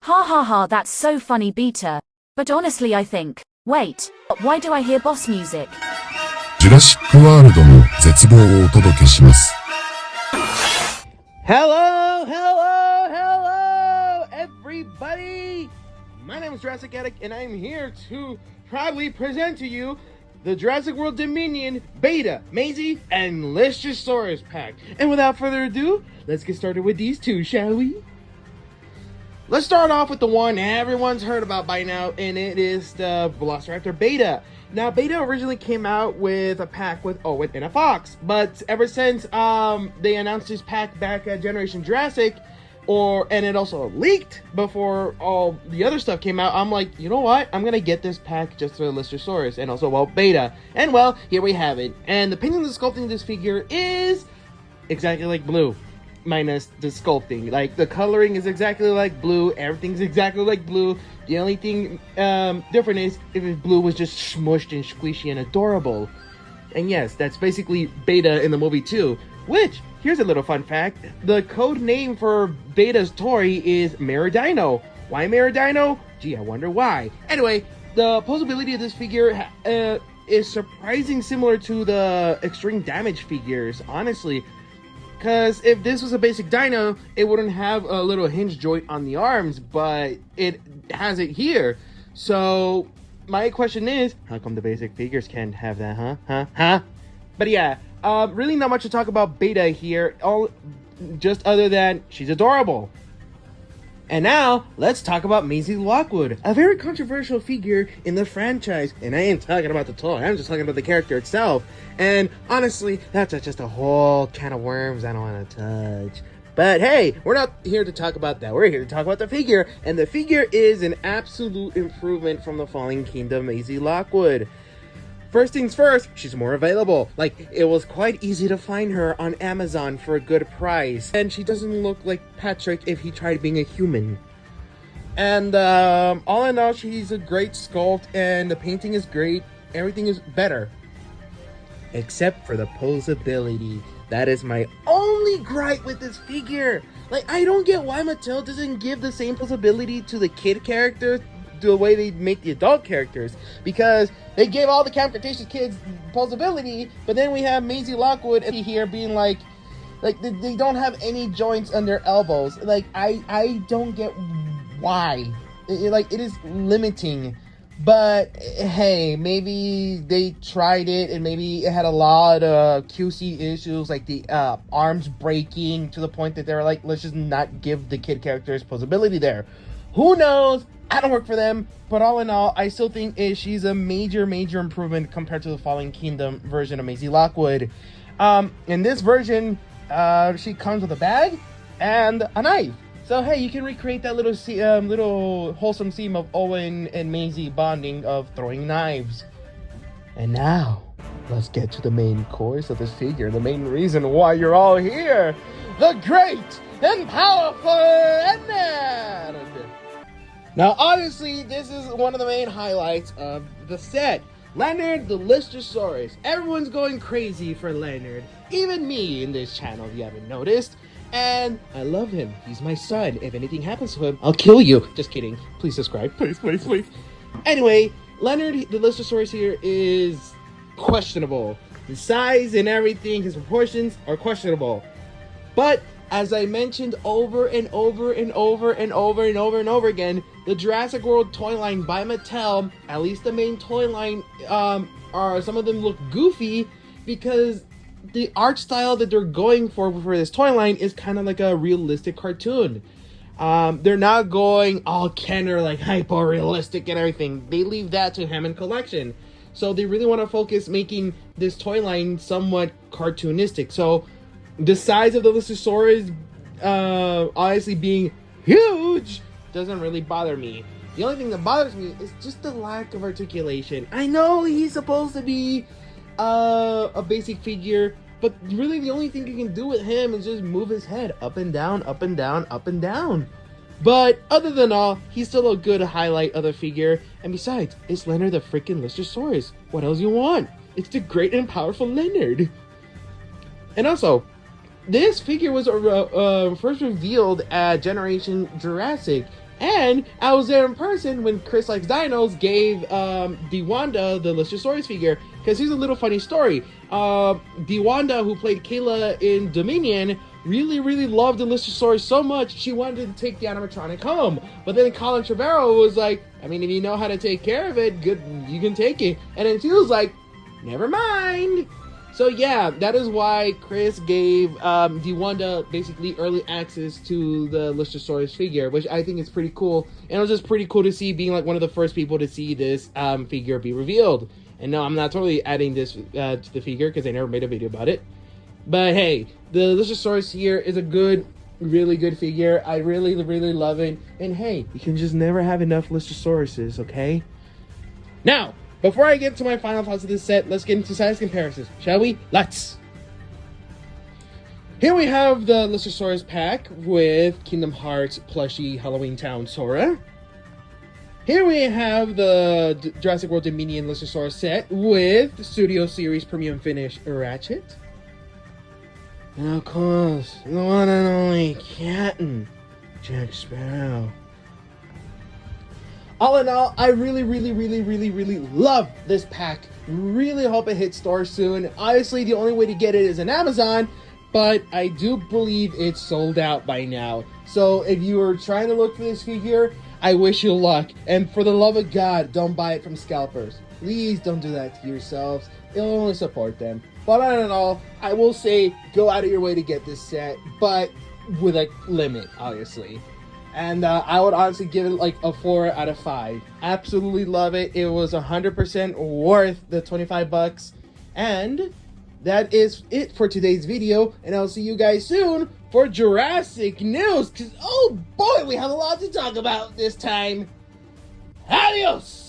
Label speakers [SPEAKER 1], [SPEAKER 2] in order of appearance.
[SPEAKER 1] Ha ha ha, that's so funny, Beta. But honestly, I think. Wait, why do I hear boss music?
[SPEAKER 2] ジュラシックワールドの絶望をお届けします。
[SPEAKER 3] Hello, hello, hello, everybody! My name is Jurassic Addict, and I'm here to proudly present to you the Jurassic World Dominion Beta, Maisie, and Lystrosaurus pack. And without further ado, let's get started with these two, shall we? Let's start off with the one everyone's heard about by now, and it is the Velociraptor Beta. Now, Beta originally came out with a pack with Owen and a fox, but ever since they announced this pack back at Generation Jurassic, and it also leaked before all the other stuff came out, I'm like, you know what? I'm gonna get this pack just for the Lystrosaurus and also, well, Beta. And well, here we have it. And the painting and the sculpting of this figure is exactly like Blue, minus the sculpting. Like, the coloring is exactly like Blue, everything's exactly like Blue. The only thing different is if Blue was just smushed and squishy and adorable. And yes, that's basically Beta in the movie too. Which, here's a little fun fact, the code name for Beta's toy is Meridino. Why Meridino? Gee, I wonder why. Anyway, the posability of this figure is surprisingly similar to the extreme damage figures, honestly. Because if this was a basic dino, it wouldn't have a little hinge joint on the arms, but it has it here. So my question is, how come the basic figures can't have that, huh? But yeah, really not much to talk about Beta here, just other than she's adorable. And now, let's talk about Maisie Lockwood, a very controversial figure in the franchise. And I ain't talking about the toy, I'm just talking about the character itself. And honestly, that's just a whole can of worms I don't want to touch. But hey, we're not here to talk about that. We're here to talk about the figure. And the figure is an absolute improvement from the Fallen Kingdom Maisie Lockwood. First things first, she's more available. Like, it was quite easy to find her on Amazon for a good price. And she doesn't look like Patrick if he tried being a human. And all in all, she's a great sculpt and the painting is great. Everything is better. Except for the posability. That is my only gripe with this figure. Like, I don't get why Mattel doesn't give the same posability to the kid characters the way they make the adult characters, because they give all the Camp Cretaceous kids posability, but then we have Maisie Lockwood here being like they don't have any joints on their elbows. Like, I don't get why. It is limiting. But hey, maybe they tried it and maybe it had a lot of QC issues, like the arms breaking to the point that they were like, let's just not give the kid characters posability there. Who knows? I don't work for them, but all in all, I still think she's a major improvement compared to the Fallen Kingdom version of Maisie Lockwood. In this version, she comes with a bag and a knife. So hey, you can recreate that little wholesome scene of Owen and Maisie bonding of throwing knives. And now, let's get to the main course of this figure, the main reason why you're all here, the great and powerful Leonard. Now, obviously, this is one of the main highlights of the set. Leonard the Lystrosaurus. Everyone's going crazy for Leonard. Even me in this channel, if you haven't noticed. And I love him. He's my son. If anything happens to him, I'll kill you. Just kidding. Please subscribe. Please. Anyway, Leonard the Lystrosaurus here is questionable. His size and everything, his proportions are questionable. But as I mentioned over and over again, the Jurassic World toy line by Mattel, at least the main toy line, some of them look goofy because the art style that they're going for this toy line is kind of like a realistic cartoon. They're not going all Kenner, like hyper realistic and everything. They leave that to Hammond Collection. So they really want to focus making this toy line somewhat cartoonistic. So the size of the Lystrosaurus, honestly being huge, doesn't really bother me. The only thing that bothers me is just the lack of articulation. I know he's supposed to be a basic figure, but really the only thing you can do with him is just move his head up and down, up and down, up and down. But other than all, he's still a good highlight of the figure. And besides, it's Leonard the freaking Lystrosaurus. What else you want? It's the great and powerful Leonard. And also, this figure was first revealed at Generation Jurassic, And I was there in person when Chris Likes Dinos gave Dewanda the Lystrosaurus figure. Because here's a little funny story. Dewanda, who played Kayla in Dominion, really loved the Lystrosaurus so much she wanted to take the animatronic home. But then Colin Trevorrow was like, I mean, if you know how to take care of it, good, you can take it. And then she was like, never mind. So yeah, that is why Chris gave Dewanda basically early access to the Lystrosaurus figure, which I think is pretty cool. And it was just pretty cool to see being like one of the first people to see this figure be revealed. And no, I'm not totally adding this to the figure because I never made a video about it. But hey, the Lystrosaurus here is a good, really good figure. I really love it. And hey, you can just never have enough Lystosauruses, okay? Now, before I get to my final thoughts of this set, let's get into size comparisons, shall we? Let's! Here we have the Lystrosaurus pack with Kingdom Hearts plushie Halloween Town Sora. Here we have the Jurassic World Dominion Lystrosaurus set with the Studio Series Premium Finish Ratchet. And of course, the one and only Captain Jack Sparrow. All in all, I really love this pack. Really hope it hits stores soon. Obviously, the only way to get it is on Amazon, but I do believe it's sold out by now. So if you are trying to look for this figure, I wish you luck. And for the love of God, don't buy it from scalpers. Please don't do that to yourselves. It'll only support them. But all in all, I will say go out of your way to get this set, but with a limit, obviously. And I would honestly give it like a 4 out of 5. Absolutely love it. It was 100% worth the 25 bucks. And that is it for today's video. And I'll see you guys soon for Jurassic news. Because, oh boy, we have a lot to talk about this time. Adios!